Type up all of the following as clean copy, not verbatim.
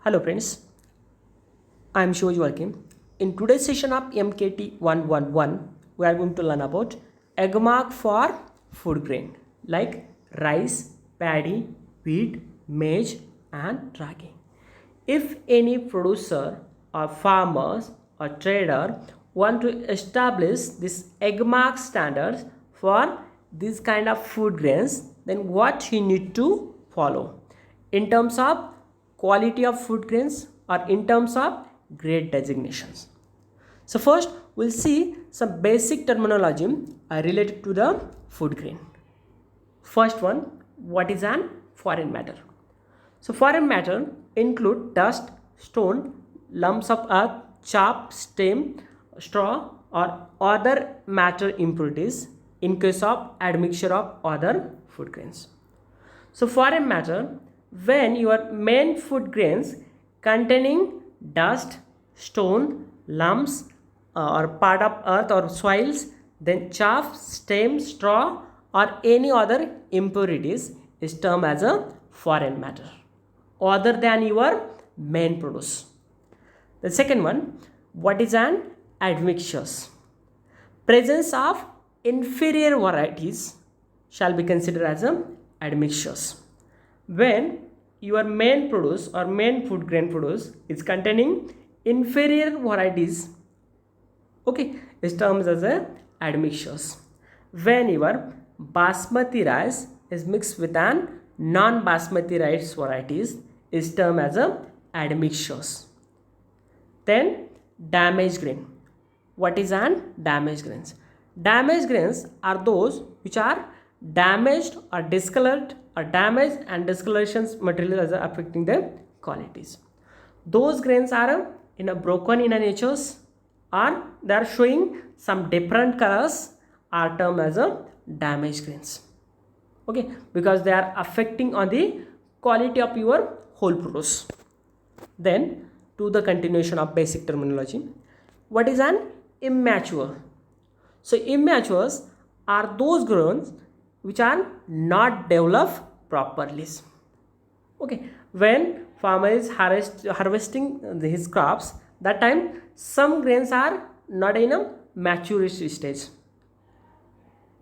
Hello friends, I am Shoj Walkim. In today's session of MKT 111, we are going to learn about eggmark for food grain like rice, paddy, wheat, maize and ragi. If any producer or farmers or trader want to establish this eggmark standards for this kind of food grains, then what he need to follow in terms of quality of food grains or in terms of grade designations. So first we'll see some basic terminology related to the food grain. First one, what is an foreign matter? So foreign matter include dust, stone, lumps of earth, chaff, stem, straw or other matter impurities in case of admixture of other food grains. So foreign matter, when your main food grains containing dust, stone, lumps or part of earth or soils, then chaff, stem, straw or any other impurities is termed as a foreign matter other than your main produce. The second one, what is an admixtures? Presence of inferior varieties shall be considered as a admixtures. When your main produce or main food grain produce is containing inferior varieties, okay, is termed as a admixtures. When your basmati rice is mixed with an non-basmati rice varieties is termed as a admixtures. Then damaged grain. What is an damaged grains? Damaged grains are those which are damaged or discolored or damaged and discolorations material as affecting their qualities. Those grains are in a broken in a natures or they are showing some different colors are termed as a damaged grains. Okay, because they are affecting on the quality of your whole produce. Then to the continuation of basic terminology, what is an immature? So immatures are those grains which are not developed properly. Okay, when farmer is harvesting his crops, that time some grains are not in a mature stage.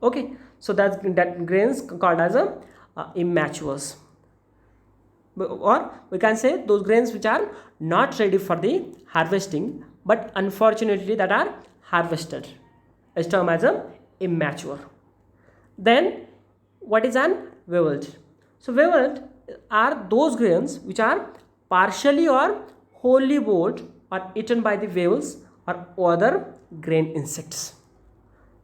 Okay, so that grains called as a immatures, or we can say those grains which are not ready for the harvesting but unfortunately that are harvested is termed as a immature. Then what is an weevilled? So weevilled are those grains which are partially or wholly boiled or eaten by the weevils or other grain insects.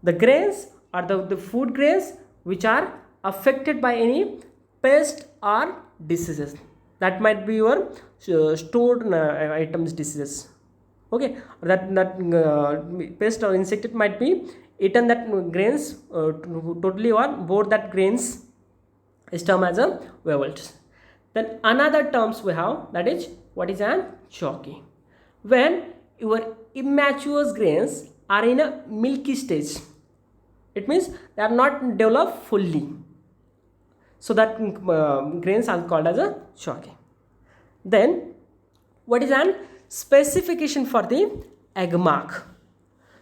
The grains are the food grains which are affected by any pest or diseases. That might be your stored items diseases. Okay, that pest or insect it might be eaten that grains totally or both that grains is termed as a weevils. Then another terms we have, that is what is an chalky. When your immature grains are in a milky stage, it means they are not developed fully, so that grains are called as a chalky. Then what is an specification for the egg mark?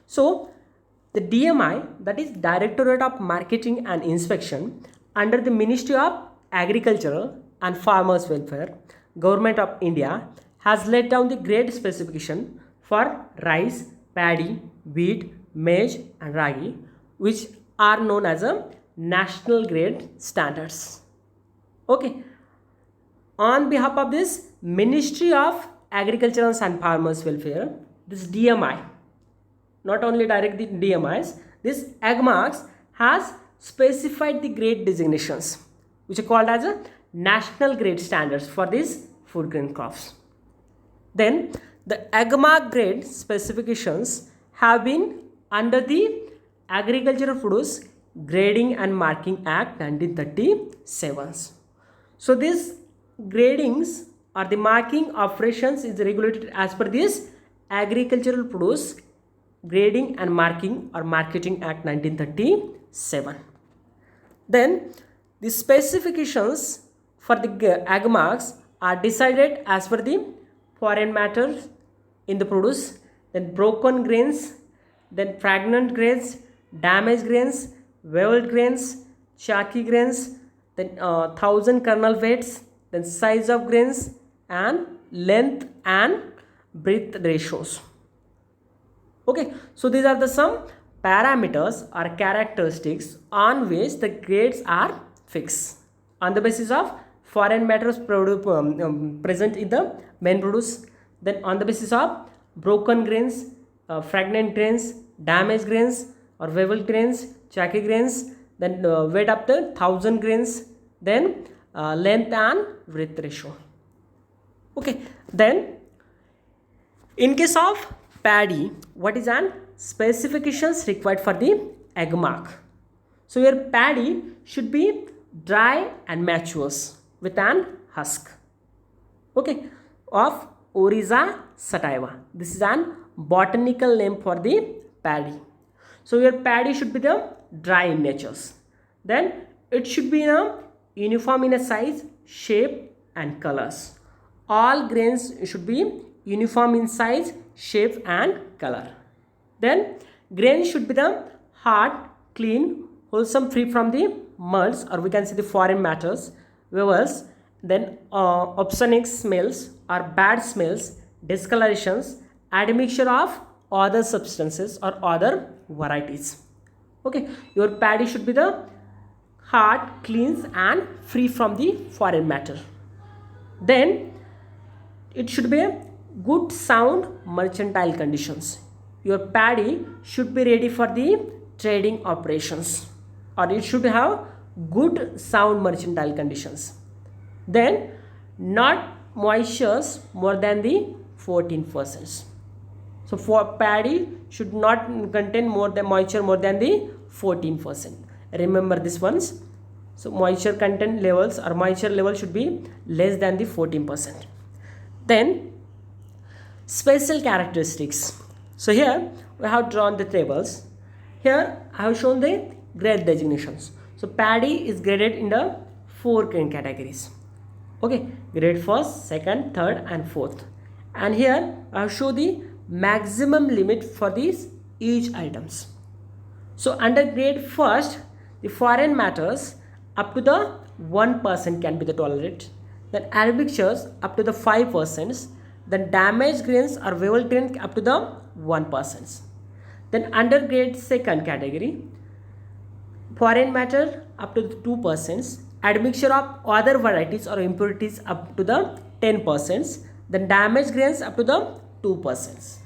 So the DMI, that is Directorate of Marketing and Inspection under the Ministry of Agriculture and Farmers Welfare, Government of India, has laid down the grade specification for rice, paddy, wheat, maize and ragi, which are known as a national grade standards. Okay, on behalf of this Ministry of Agriculture and Farmers Welfare, this DMI, not only direct the DMIs, this eggmarks has specified the grade designations which are called as a national grade standards for these food grain crops. Then the eggmark grade specifications have been under the Agricultural Produce Grading and Marking Act 1937. So these gradings or the marking operations is regulated as per this Agricultural Produce Grading and Marking or Marketing Act 1937. Then the specifications for the eggmarks are decided as per the foreign matter in the produce, then broken grains, then fragment grains, damaged grains, waved grains, chalky grains, then 1000 kernel weights, then size of grains, and length and breadth ratios. Okay, so these are the some parameters or characteristics on which the grades are fixed on the basis of foreign matters present in the main produce, then on the basis of broken grains, fragment grains, damaged grains or waved grains, chalky grains, then weight up to 1000 grains, then length and breadth ratio. Okay, then in case of paddy, what is an specifications required for the egg mark? So your paddy should be dry and matures with an husk. Okay, of Oryza sativa. This is an botanical name for the paddy. So your paddy should be the dry in nature. Then it should be uniform in a size, shape and colors. All grains should be uniform in size, shape and color. Then grains should be the hard, clean, wholesome, free from the molds, or we can say the foreign matters, wavers, then obscenic smells or bad smells, discolorations, admixture of other substances or other varieties. Okay, your paddy should be the hard, clean and free from the foreign matter. Then it should be a good sound mercantile conditions. Your paddy should be ready for the trading operations, or it should have good sound mercantile conditions. Then not moistures more than the 14%. So for paddy should not contain more than moisture more than the 14%. Remember this ones. So moisture content levels or moisture level should be less than the 14%. Then special characteristics. So here we have drawn the tables. Here I have shown the grade designations. So paddy is graded in the 4 grain categories. Okay, grade first, second, third and fourth. And here I have shown the maximum limit for these each items. So under grade first, the foreign matters up to the 1% can be the tolerate. Then admixtures up to the 5%. Then damaged grains or waved grains up to the 1%. Then under grade second category, foreign matter up to the 2%. Admixture of other varieties or impurities up to the 10%. Then damaged grains up to the 2%.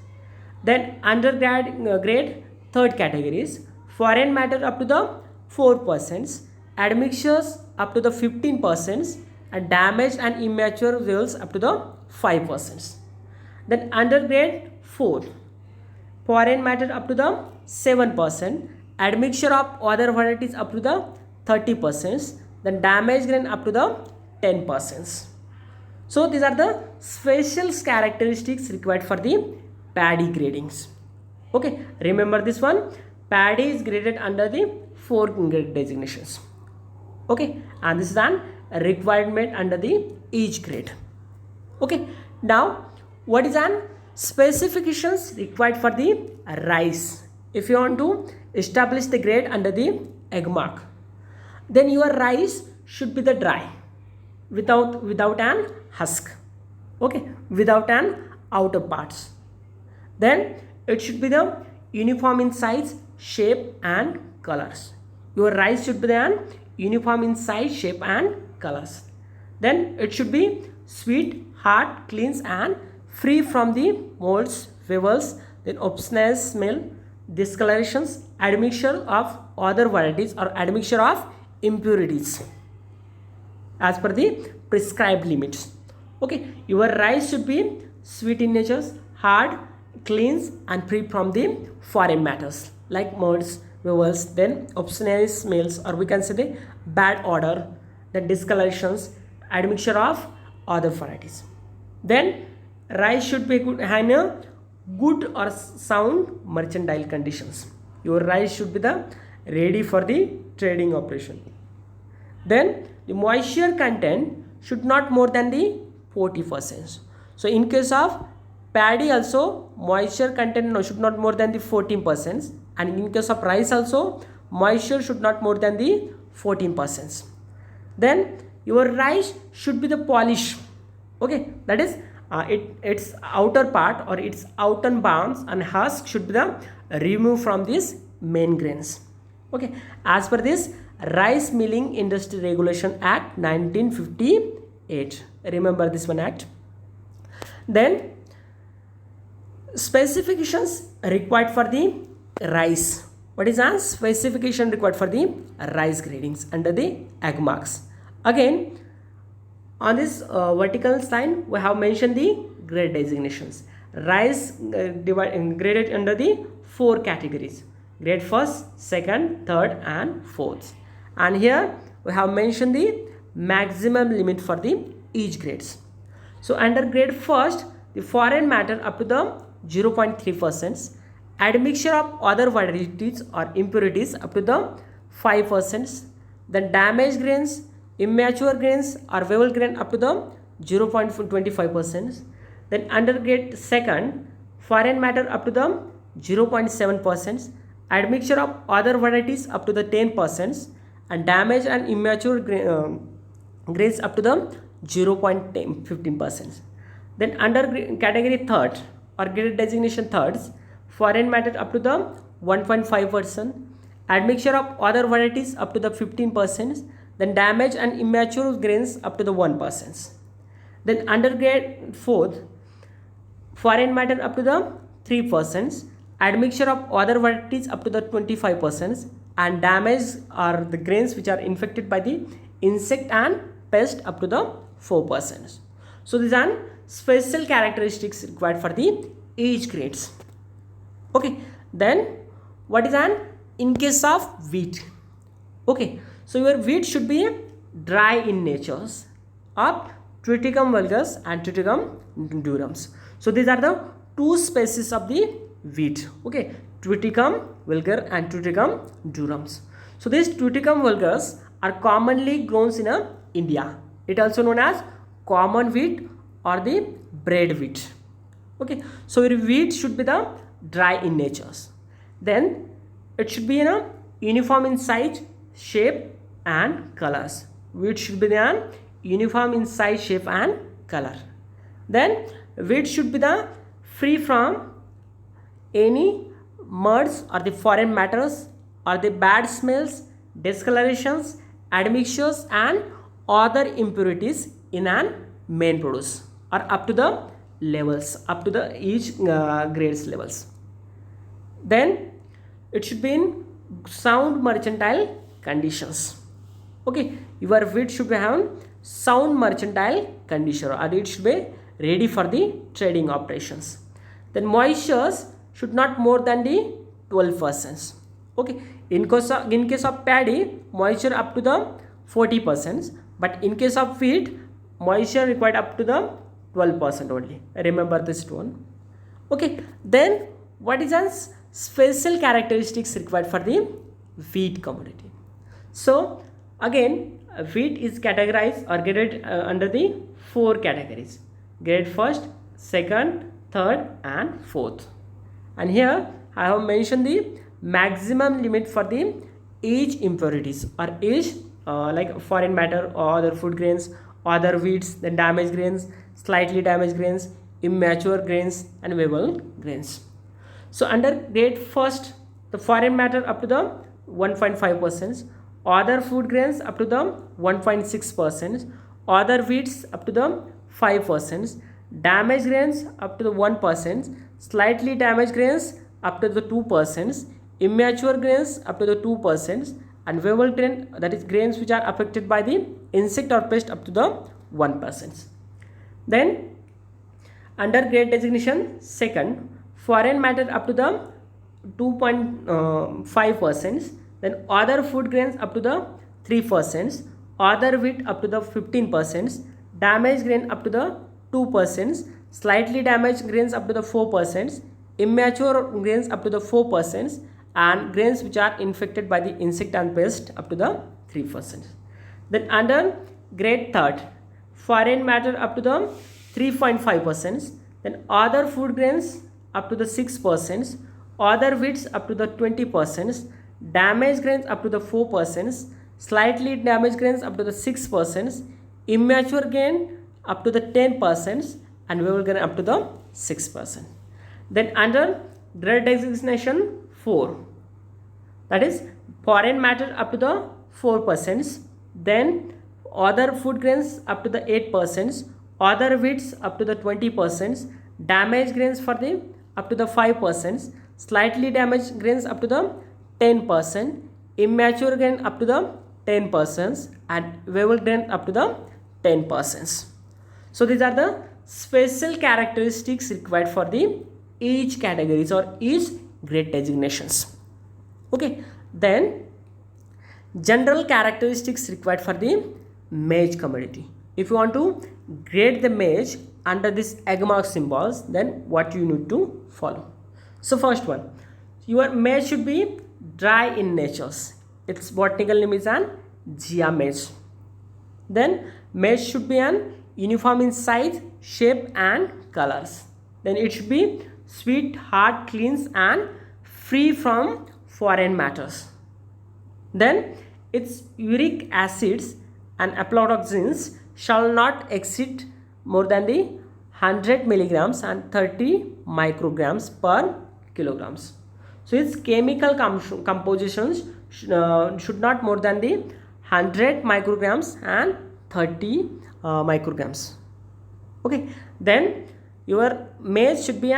Then under grade third categories, foreign matter up to the 4%, admixtures up to the 15%, and damaged and immature whales up to the 5%. Then under grade 4, foreign matter up to the 7%, admixture of other varieties up to the 30%, then damaged grain up to the 10%. So these are the special characteristics required for the paddy gradings. Okay, remember this one. Paddy is graded under the 4 grade designations. Okay, and this is an requirement under the each grade. Okay, now what is an specifications required for the rice? If you want to establish the grade under the egg mark, then your rice should be the dry, without an husk. Okay, without an outer parts. Then it should be the uniform in size, shape and colors. Your rice should be the uniform in size, shape and colors. Then it should be sweet, hard, clean and free from the molds, wavers, then obscene smell, discolorations, admixture of other varieties or admixture of impurities as per the prescribed limits. Okay, your rice should be sweet in nature, hard, clean and free from the foreign matters like molds, wavers, then obscene smells, or we can say the bad odor, the discolorations, admixture of other varieties. Then rice should be good or sound mercantile conditions. Your rice should be the ready for the trading operation. Then the moisture content should not more than the 40%. So in case of paddy also, moisture content should not more than the 14%, and in case of rice also, moisture should not more than the 14%. Then your rice should be the polish. Okay, that is its outer part or its outer bounds and husk should be the removed from these main grains. Okay, as per this Rice Milling Industry Regulation Act 1958. Remember this one act. Then specifications required for the rice. What is the specification required for the rice gradings under the AGMARKs? Again, on this vertical sign, we have mentioned the grade designations. Rice graded under the 4 categories: grade 1st, 2nd, 3rd, and 4th. And here we have mentioned the maximum limit for the each grades. So under grade 1st, the foreign matter up to the 0.3%, admixture of other varieties or impurities up to the 5%, then damaged grains, immature grains or weevil grain up to the 0.25%, then under grade 2nd, foreign matter up to the 0.7%, admixture of other varieties up to the 10%, and damaged and immature grains up to the 0.15%. Then under category 3rd or grade designation 3rds, foreign matter up to the 1.5%, admixture of other varieties up to the 15%, then damaged and immature grains up to the 1%. Then under grade 4th, foreign matter up to the 3%, admixture of other varieties up to the 25%, and damaged are the grains which are infected by the insect and pest up to the 4%. So these are special characteristics required for the each grades. Okay, then what is an in case of wheat? Okay, so your wheat should be dry in natures of Triticum vulgus and Triticum durums. So these are the 2 species of the wheat. Okay, Triticum vulgar and Triticum durums. So these Triticum vulgus are commonly grown in India. It also known as common wheat or the bread wheat. Okay, so your wheat should be the dry in natures. Then it should be uniform in size, shape and colors. Wheat should be the uniform in size, shape and color. Then wheat should be the free from any muds or the foreign matters or the bad smells, discolorations, admixtures and other impurities in an main produce or up to the levels, up to the each grades levels. Then it should be in sound mercantile conditions. Okay, your wheat should be having sound mercantile condition or it should be ready for the trading operations. Then moistures should not more than the 12%. Okay, in case of paddy, moisture up to the 40%, but in case of wheat, moisture required up to the 12% only. Remember this one. Okay, then what is the special characteristics required for the wheat commodity? So again, wheat is categorized or graded under the 4 categories: grade 1st, 2nd, 3rd and 4th. And here I have mentioned the maximum limit for the each impurities or each like foreign matter or other food grains, other wheats, then damaged grains, slightly damaged grains, immature grains and weevil grains. So under grade 1st, the foreign matter up to the 1.5%, other food grains up to the 1.6%, other wheats up to the 5%, damaged grains up to the 1%, slightly damaged grains up to the 2%, immature grains up to the 2%, and weevil grain, that is grains which are affected by the insect or pest, up to the 1%. Then under grade designation 2nd, foreign matter up to the 2.5%, then other food grains up to the 3%, other wheat up to the 15%, damaged grain up to the 2%, slightly damaged grains up to the 4%, immature grains up to the 4%, and grains which are infected by the insect and pest up to the 3%. Then under grade 3rd, foreign matter up to the 3.5%, then other food grains up to the 6%, other wheats up to the 20%, damaged grains up to the 4%, slightly damaged grains up to the 6%, immature grain up to the 10%, and variable grain up to the 6%. Then under grade designation 4, that is foreign matter up to the 4%, then other food grains up to the 8%, other wheats up to the 20%, damaged grains for the up to the 5%, slightly damaged grains up to the 10%, immature grain up to the 10%, and variable grain up to the 10%. So these are the special characteristics required for the each categories or each grade designations. Okay, then general characteristics required for the maize commodity. If you want to grade the maize under this AgMark symbols, then what you need to follow. So first one, your maize should be dry in nature. Its botanical name is an Gia maize. Then maize should be an uniform in size, shape and colors. Then it should be sweet, hard, clean and free from foreign matters. Then its uric acids and aflatoxins shall not exceed more than the 100 milligrams and 30 micrograms per kilograms. So its chemical compositions should not more than the 100 micrograms and 30 micrograms. Okay, then your maize should be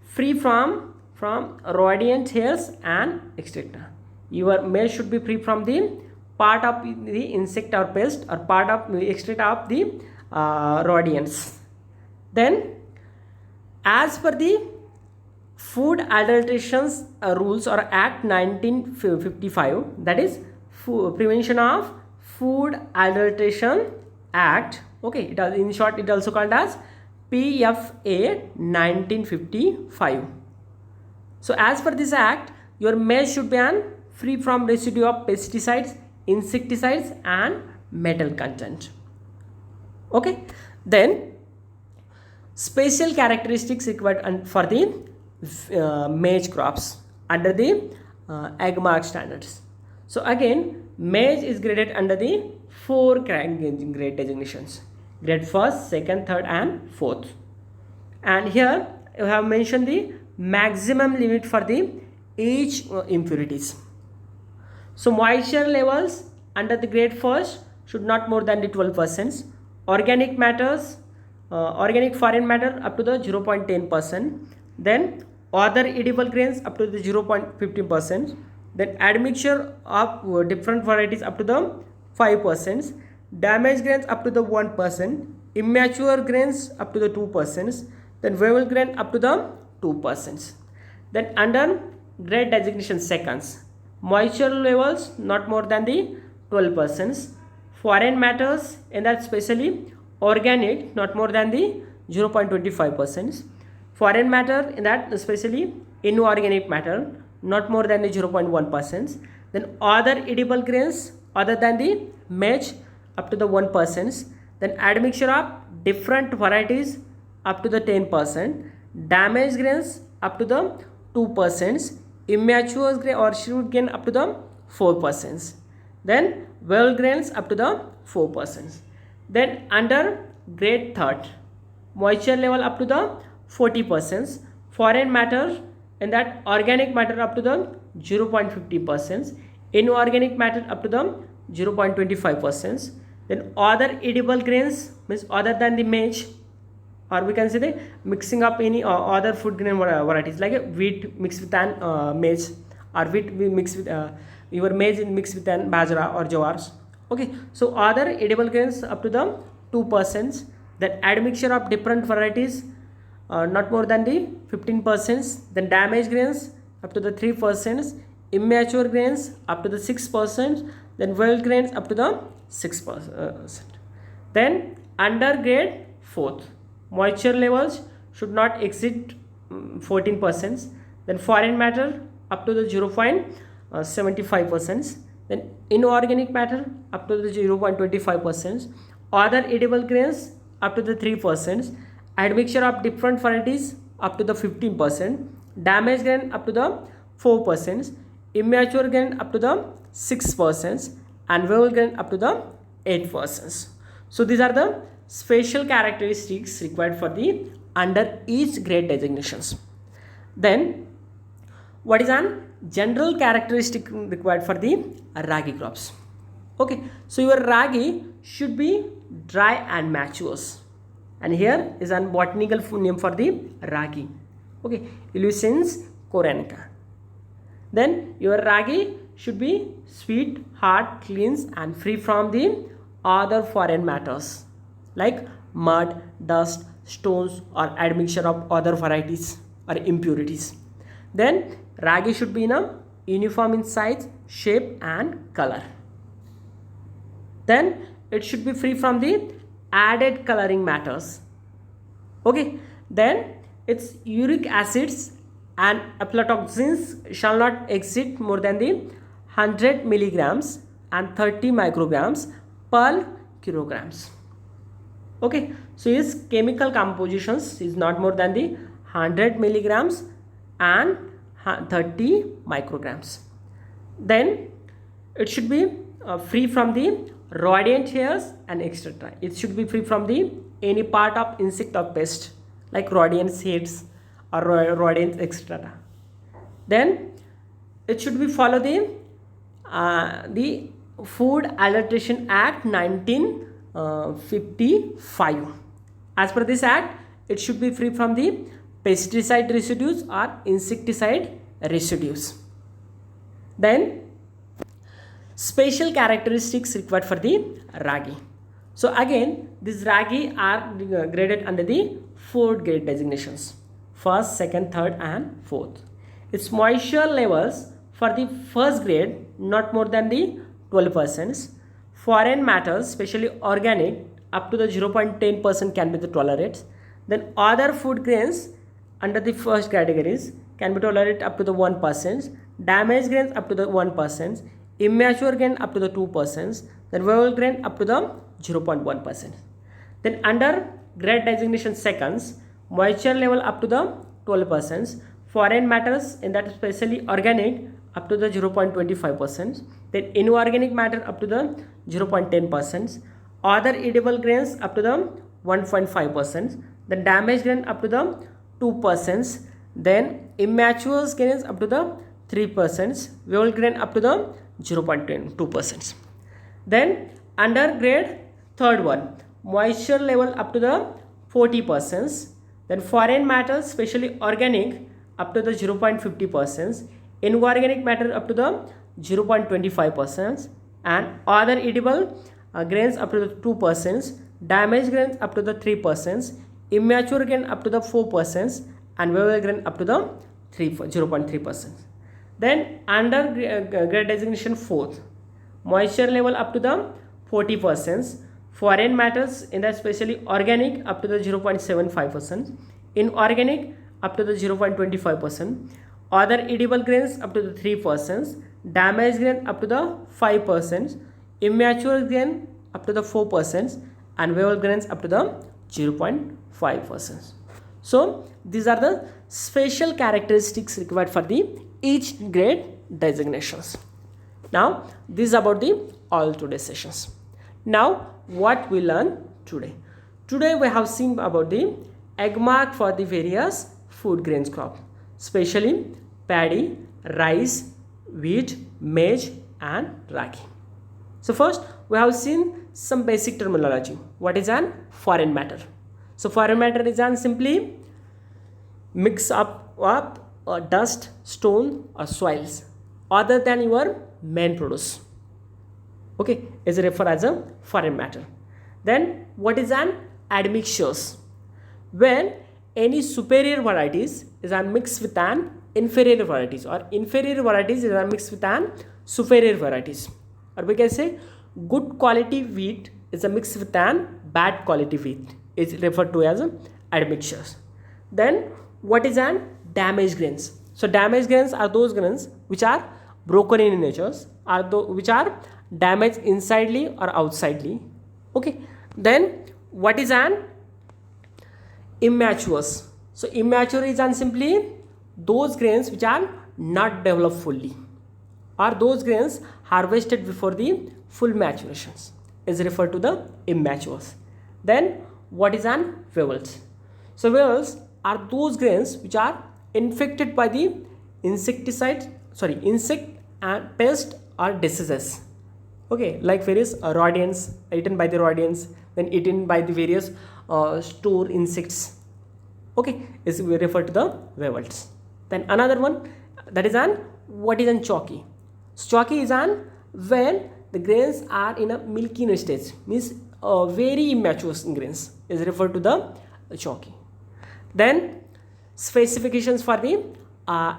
free from rodent hairs and etc. Your maize should be free from the part of the insect or pest or part of the extract of the rodents. Then as per the Food Adulterations Rules or Act 1955, that is Prevention of Food Adulteration Act. Okay, it is, in short it also called as PFA 1955. So as per this act, your maize should be free from residue of pesticides, insecticides and metal content. Okay, then special characteristics required for the maize crops under the AgMark standards. So again, maize is graded under the 4 grade designations: grade 1st, 2nd, 3rd and 4th. And here you have mentioned the maximum limit for the each impurities. So moisture levels under the grade 1st should not more than the 12%. Organic matters, organic foreign matter up to the 0.10%. Then other edible grains up to the 0.15%. Then admixture of different varieties up to the 5%. Damaged grains up to the 1%. Immature grains up to the 2%. Then variable grain up to the 2%. Then under grade designation seconds, moisture levels not more than the 12%. Foreign matters, and that especially organic, not more than the 0.25%. Foreign matter, in that especially inorganic matter, not more than the 0.1%. Then other edible grains other than the maize up to the 1%. Then admixture of different varieties up to the 10%. Damaged grains up to the 2%. Immature grain or shrewd grain up to the 4%. Then well grains up to the 4%. Then under grade 3rd, moisture level up to the 40%. Foreign matter, and that organic matter up to the 0.50%. Inorganic matter up to the 0.25%. Then other edible grains means other than the maize, or we can say the mixing up any other food grain varieties like wheat mixed with an maize, or wheat mixed with your maize mixed with an bajra or jowars. Okay, so other edible grains up to the 2%. Then admixture of different varieties not more than the 15%. Then damaged grains up to the 3%. Immature grains up to the 6%. Then well grains up to the 6%. Then under grade 4th, moisture levels should not exceed 14%. Then foreign matter up to the 0.75%. Then inorganic matter up to the 0.25%. Other edible grains up to the 3%. admixture of different varieties up to the 15%, damaged grain up to the 4%, immature grain up to the 6%, and viable grain up to the 8%. So these are the special characteristics required for the under each grade designations. Then what is an general characteristic required for the ragi crops? Okay, so your ragi should be dry and matures, and here is an botanical name for the ragi. Okay, Illucens coranica. Then your ragi should be sweet, hard, clean, and free from the other foreign matters like mud, dust, stones, or admixture of other varieties or impurities. Then ragi should be in a uniform in size, shape, and color. Then it should be free from the added coloring matters. Okay, then its uric acids and aflatoxins shall not exceed more than the 100 milligrams and 30 micrograms per kilograms. Okay, so its chemical compositions is not more than the 100 milligrams and 30 micrograms. Then it should be free from the rodent hairs and etc. It should be free from the any part of insect or pest like rodents, hairs, or rodents, etc. Then it should be follow the Food Adulteration Act 1955. As per this act, it should be free from the pesticide residues or insecticide residues. Then special characteristics required for the ragi. So again, these ragi are graded under the 4 grade designations: first, second, third, and fourth. Its moisture levels for the first grade not more than the 12%. Foreign matters, especially organic, up to the 0.10% can be the tolerated. Then other food grains under the first categories can be tolerated up to the 1%. Damaged grains up to the 1%. Immature grain up to the 2%. Then viable grain up to the 0.1%. Then under grade designation seconds, moisture level up to the 12%. Foreign matters, in that especially organic, up to the 0.25%. Then inorganic matter up to the 0.10%. Other edible grains up to the 1.5%. Then damaged grain up to the 2%. Then immature grains up to the 3%. Viable grain up to the 0.2%. Then under grade third one, moisture level up to the 40%. Then foreign matter, especially organic, up to the 0.50%. Inorganic matter up to the 0.25%. And other edible grains up to the 2%. Damaged grains up to the 3%. Immature grain up to the 4%. And viable grain up to the 0.3%. Then under grade designation fourth, moisture level up to the 40%. Foreign matters, in that especially organic, up to the 0.75%. Inorganic up to the 0.25%. Other edible grains up to the 3%. Damaged grain up to the 5%. Immature grain up to the 4%. And viable grains up to the 0.5%. So these are the special characteristics required for the each grade designations. Now this is about the all today's sessions. Now what we learn today? Today we have seen about the egg mark for the various food grains crop, especially paddy, rice, wheat, maize, and ragi. So first we have seen some basic terminology. What is an foreign matter? So foreign matter is an simply mix up dust, stone, or soils other than your main produce. Okay, is referred as a foreign matter. Then what is an admixtures? When any superior varieties is mixed with an inferior varieties, or inferior varieties is mixed with an superior varieties, or we can say good quality wheat is a mix with an bad quality wheat is referred to as admixtures. Then what is an damaged grains? So damaged grains are those grains which are broken in nature, which are damaged insidely or outsidely. Okay, then what is an immatures. So immature is simply those grains which are not developed fully, or those grains harvested before the full maturations is referred to the immatures. Then what is an vowels? So vowels are those grains which are infected by the insect and pest or diseases. Okay, like various rodents, eaten by the rodents, then eaten by the various store insects. Okay, is referred to the vowels. Then another one, that is an what is an chalky. So chalky is an when the grains are in a milky stage, means very immature grains is referred to the chalky. Then specifications for the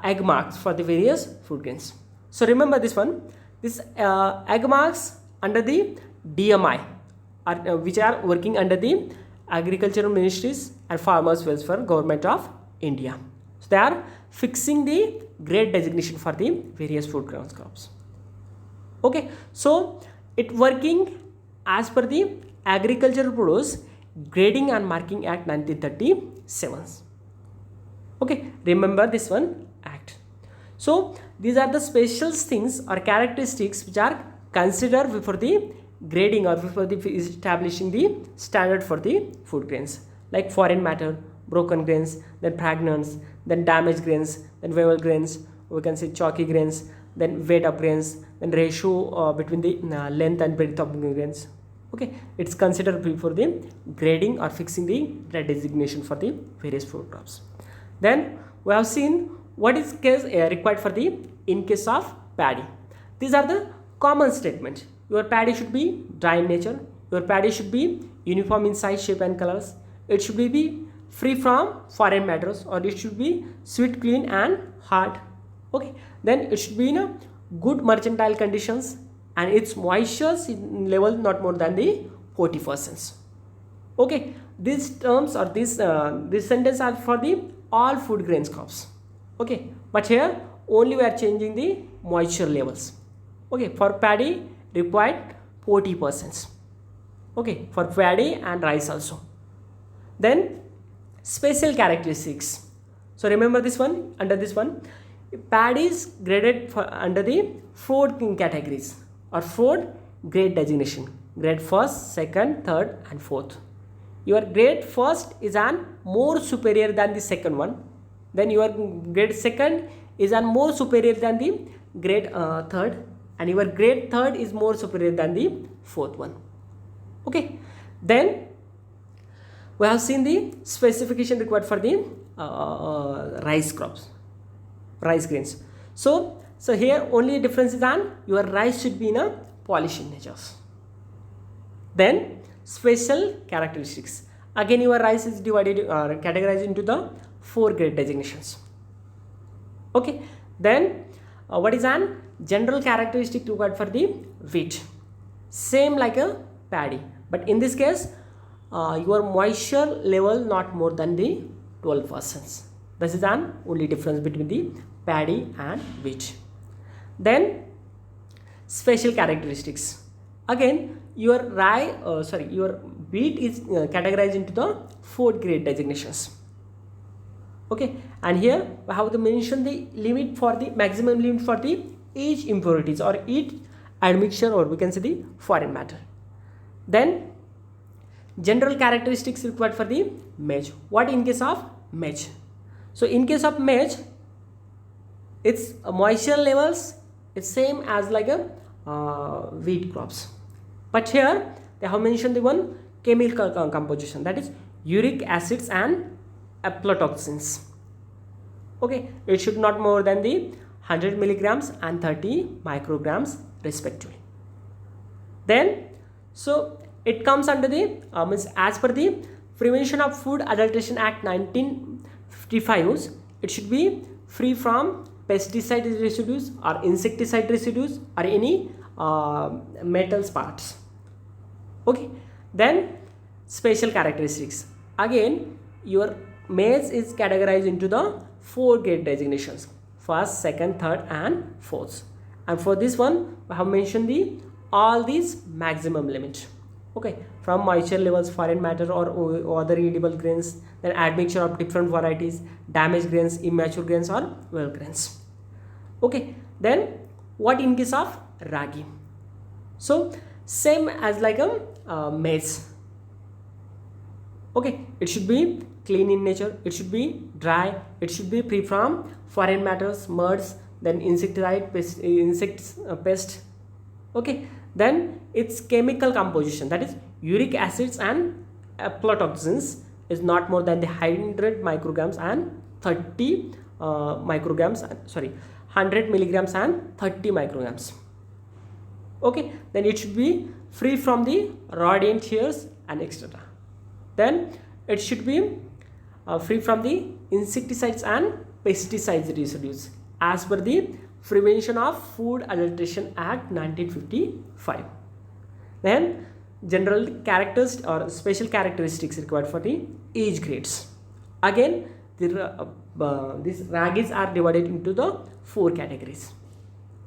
egg marks for the various food grains. So remember this one, this egg marks under the DMI are, which are working under the agricultural ministries and farmers welfare government of India. So they are fixing the grade designation for the various food grains crops. Okay, so it working as per the Agricultural Produce Grading and Marking Act 1937. Okay, remember this one act. So these are the special things or characteristics which are considered before the grading or before the establishing the standard for the food grains, like foreign matter, broken grains, then fragments, then damaged grains, then vowel grains, we can say chalky grains, then weight of grains, then ratio between the length and breadth of grains. Okay, it's considered before the grading or fixing the designation for the various food crops. Then we have seen what is case required for the in case of paddy. These are the common statements. Your paddy should be dry in nature. Your paddy should be uniform in size, shape and colors. It should be free from foreign matters, or it should be sweet, clean and hard. Okay, then it should be in a good mercantile conditions, and its moisture level not more than the 40%. Okay, these terms or this sentence are for the all food grains crops. Okay, but here only we are changing the moisture levels. Okay, for paddy required 40%. Okay, for paddy and rice also. Then special characteristics. So remember this one, under this one, paddy is graded for under the 4 categories or 4 grade designation: grade first, second, third and fourth. Your grade first is an more superior than the second one, then your grade second is an more superior than the grade third, and your grade third is more superior than the fourth one. Okay, then we have seen the specification required for the rice crops, rice grains. So here only difference is on your rice should be in a polish in nature. Then special characteristics. Again your rice is divided or categorized into the 4 grade designations. Okay, then what is an general characteristic required for the wheat? Same like a paddy, but in this case your moisture level not more than the 12%. This is an only difference between the paddy and wheat. Then special characteristics. Again your your wheat is categorized into the 4 grade designations. Okay, and here we have to mention the limit for the maximum limit for the each impurities or each admixture, or we can say the foreign matter. Then general characteristics required for the maize. What in case of maize? So in case of maize, its moisture levels is same as like a wheat crops, but here they have mentioned the one chemical composition, that is uric acids and aflatoxins. Okay, it should not more than the 100 milligrams and 30 micrograms respectively. Then so it comes under the means as per the Prevention of Food Adulteration Act 1955, it should be free from pesticide residues or insecticide residues or any metals parts. Okay, then special characteristics. Again your maize is categorized into the 4 grade designations: first, second, third and fourth. And for this one we have mentioned the all these maximum limit. Okay, from moisture levels, foreign matter or other edible grains, then admixture of different varieties, damaged grains, immature grains or well grains. Okay, then what in case of ragi? So same as like a maize. Okay, it should be clean in nature, it should be dry, it should be free from foreign matters, muds, then insecticide, pest. Okay, then its chemical composition, that is uric acids and aflatoxins, is not more than the 100 micrograms and 30 micrograms, sorry, 100 milligrams and 30 micrograms. Okay, then it should be free from the rodent hairs and etc. Then it should be free from the insecticides and pesticides residues as per the Prevention of Food Adulteration Act 1955. Then general characters or special characteristics required for the age grades. Again, these ragis are divided into the 4 categories.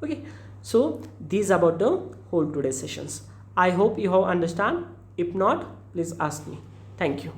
Okay, so these about the whole today's sessions. I hope you have understand. If not, please ask me. Thank you.